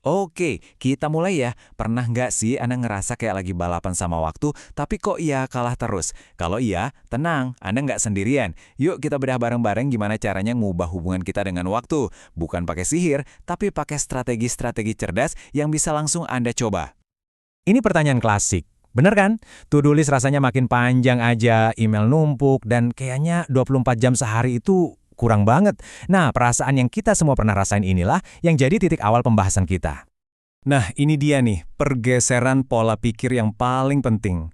Oke, kita mulai ya. Pernah nggak sih Anda ngerasa kayak lagi balapan sama waktu, tapi kok iya kalah terus? Kalau iya, tenang, Anda nggak sendirian. Yuk kita bedah bareng-bareng gimana caranya ngubah hubungan kita dengan waktu. Bukan pakai sihir, tapi pakai strategi-strategi cerdas yang bisa langsung Anda coba. Ini pertanyaan klasik. Bener kan? To-do list rasanya makin panjang aja, email numpuk, dan kayaknya 24 jam sehari itu kurang banget. Nah, perasaan yang kita semua pernah rasain inilah yang jadi titik awal pembahasan kita. Nah, ini dia nih, pergeseran pola pikir yang paling penting.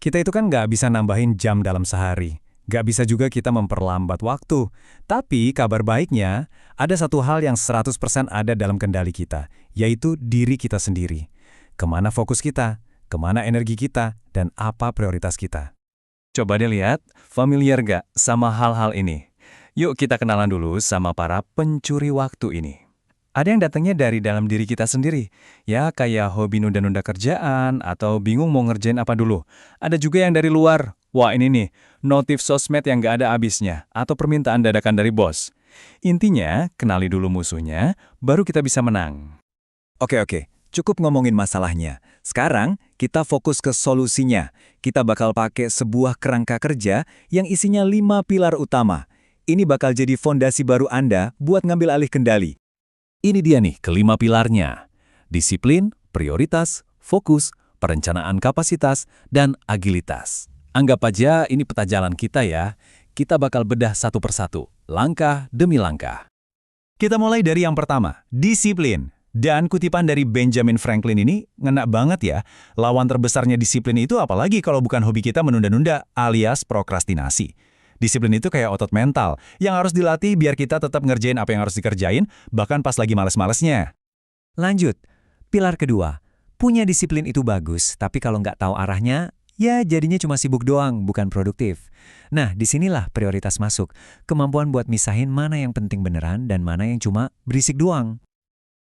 Kita itu kan nggak bisa nambahin jam dalam sehari. Nggak bisa juga kita memperlambat waktu. Tapi kabar baiknya, ada satu hal yang 100% ada dalam kendali kita, yaitu diri kita sendiri. Kemana fokus kita, kemana energi kita, dan apa prioritas kita. Coba deh lihat, familiar nggak sama hal-hal ini? Yuk kita kenalan dulu sama para pencuri waktu ini. Ada yang datangnya dari dalam diri kita sendiri. Ya, kayak hobi nunda-nunda kerjaan atau bingung mau ngerjain apa dulu. Ada juga yang dari luar. Wah, ini nih, notif sosmed yang nggak ada habisnya atau permintaan dadakan dari bos. Intinya, kenali dulu musuhnya, baru kita bisa menang. Oke, cukup ngomongin masalahnya. Sekarang, kita fokus ke solusinya. Kita bakal pakai sebuah kerangka kerja yang isinya 5 pilar utama. Ini bakal jadi fondasi baru Anda buat ngambil alih kendali. Ini dia nih kelima pilarnya. Disiplin, prioritas, fokus, perencanaan kapasitas, dan agilitas. Anggap aja ini peta jalan kita ya. Kita bakal bedah satu persatu, langkah demi langkah. Kita mulai dari yang pertama, disiplin. Dan kutipan dari Benjamin Franklin ini ngena banget ya. Lawan terbesarnya disiplin itu apalagi kalau bukan hobi kita menunda-nunda alias prokrastinasi. Disiplin itu kayak otot mental, yang harus dilatih biar kita tetap ngerjain apa yang harus dikerjain, bahkan pas lagi males-malesnya. Lanjut, pilar kedua. Punya disiplin itu bagus, tapi kalau nggak tahu arahnya, ya jadinya cuma sibuk doang, bukan produktif. Nah, disinilah prioritas masuk. Kemampuan buat misahin mana yang penting beneran dan mana yang cuma berisik doang.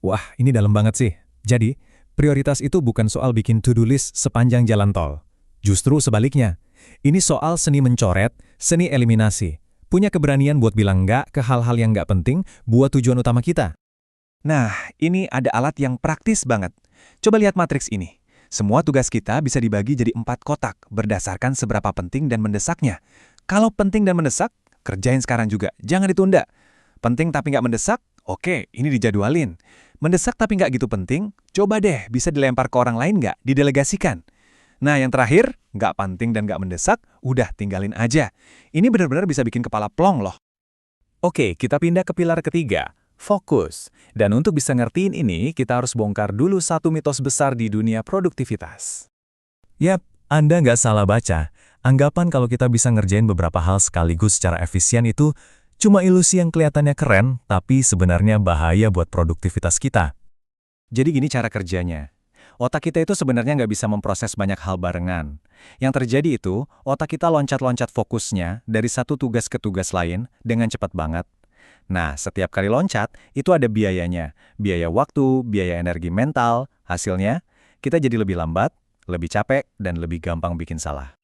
Wah, ini dalam banget sih. Jadi, prioritas itu bukan soal bikin to-do list sepanjang jalan tol. Justru sebaliknya. Ini soal seni mencoret, seni eliminasi. Punya keberanian buat bilang enggak ke hal-hal yang enggak penting buat tujuan utama kita. Nah, ini ada alat yang praktis banget. Coba lihat matriks ini. Semua tugas kita bisa dibagi jadi 4 kotak berdasarkan seberapa penting dan mendesaknya. Kalau penting dan mendesak, kerjain sekarang juga, jangan ditunda. Penting tapi nggak mendesak, oke, ini dijadwalin. Mendesak tapi nggak gitu penting, coba deh bisa dilempar ke orang lain nggak, didelegasikan. Nah, yang terakhir, nggak penting dan nggak mendesak, udah tinggalin aja. Ini benar-benar bisa bikin kepala plong loh. Oke, kita pindah ke pilar ketiga, fokus. Dan untuk bisa ngertiin ini, kita harus bongkar dulu satu mitos besar di dunia produktivitas. Yap, Anda nggak salah baca. Anggapan kalau kita bisa ngerjain beberapa hal sekaligus secara efisien itu cuma ilusi yang kelihatannya keren, tapi sebenarnya bahaya buat produktivitas kita. Jadi gini cara kerjanya. Otak kita itu sebenarnya nggak bisa memproses banyak hal barengan. Yang terjadi itu, otak kita loncat-loncat fokusnya dari satu tugas ke tugas lain dengan cepat banget. Nah, setiap kali loncat, itu ada biayanya. Biaya waktu, biaya energi mental. Hasilnya, kita jadi lebih lambat, lebih capek, dan lebih gampang bikin salah.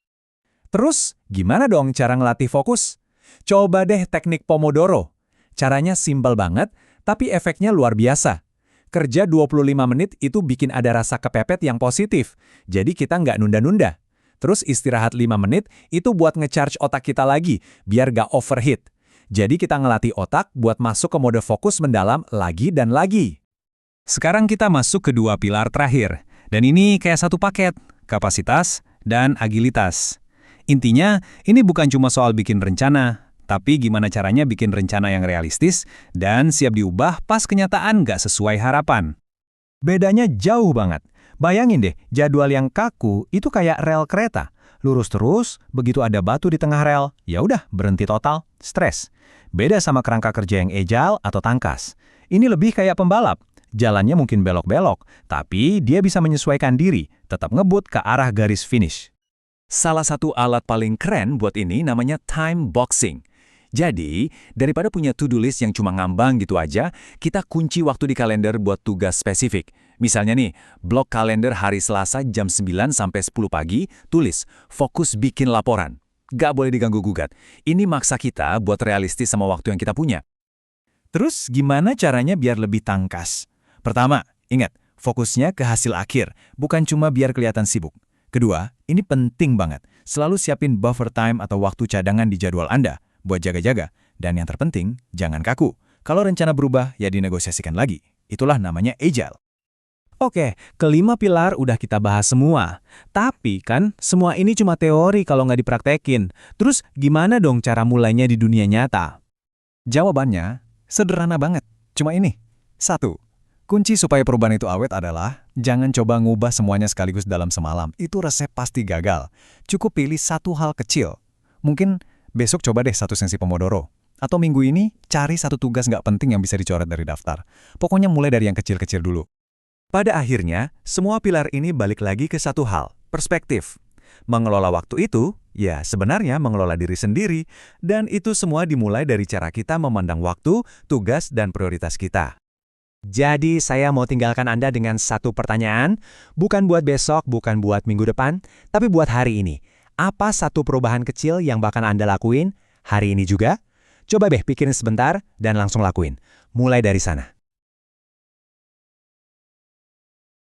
Terus, gimana dong cara ngelatih fokus? Coba deh teknik Pomodoro. Caranya simpel banget, tapi efeknya luar biasa. Kerja 25 menit itu bikin ada rasa kepepet yang positif. Jadi kita nggak nunda-nunda. Terus istirahat 5 menit itu buat ngecharge otak kita lagi, biar nggak overheat. Jadi kita ngelatih otak buat masuk ke mode fokus mendalam lagi dan lagi. Sekarang kita masuk ke 2 pilar terakhir. Dan ini kayak satu paket, kapasitas dan agilitas. Intinya, ini bukan cuma soal bikin rencana, tapi gimana caranya bikin rencana yang realistis dan siap diubah pas kenyataan nggak sesuai harapan. Bedanya jauh banget. Bayangin deh, jadwal yang kaku itu kayak rel kereta. Lurus terus, begitu ada batu di tengah rel, ya udah berhenti total, stres. Beda sama kerangka kerja yang agile atau tangkas. Ini lebih kayak pembalap. Jalannya mungkin belok-belok, tapi dia bisa menyesuaikan diri, tetap ngebut ke arah garis finish. Salah satu alat paling keren buat ini namanya time boxing. Jadi, daripada punya to-do list yang cuma ngambang gitu aja, kita kunci waktu di kalender buat tugas spesifik. Misalnya nih, blok kalender hari Selasa jam 9 sampai 10 pagi, tulis, fokus bikin laporan. Gak boleh diganggu-gugat. Ini maksa kita buat realistis sama waktu yang kita punya. Terus, gimana caranya biar lebih tangkas? Pertama, Ingat, fokusnya ke hasil akhir, bukan cuma biar kelihatan sibuk. Kedua, ini penting banget. Selalu siapin buffer time atau waktu cadangan di jadwal Anda buat jaga-jaga. Dan yang terpenting, jangan kaku. Kalau rencana berubah, ya dinegosiasikan lagi. Itulah namanya agile. Oke, kelima pilar udah kita bahas semua. Tapi kan, semua ini cuma teori kalau nggak dipraktekin. Terus gimana dong cara mulainya di dunia nyata? Jawabannya sederhana banget. Cuma ini. 1. Kunci supaya perubahan itu awet adalah jangan coba ngubah semuanya sekaligus dalam semalam. Itu resep pasti gagal. Cukup pilih satu hal kecil. Mungkin besok coba deh 1 sesi Pomodoro. Atau minggu ini cari 1 tugas nggak penting yang bisa dicoret dari daftar. Pokoknya mulai dari yang kecil-kecil dulu. Pada akhirnya, semua pilar ini balik lagi ke satu hal, perspektif. Mengelola waktu itu, ya sebenarnya mengelola diri sendiri, dan itu semua dimulai dari cara kita memandang waktu, tugas, dan prioritas kita. Jadi, saya mau tinggalkan Anda dengan satu pertanyaan, bukan buat besok, bukan buat minggu depan, tapi buat hari ini. Apa satu perubahan kecil yang bahkan Anda lakuin hari ini juga? Coba pikirin sebentar dan langsung lakuin. Mulai dari sana.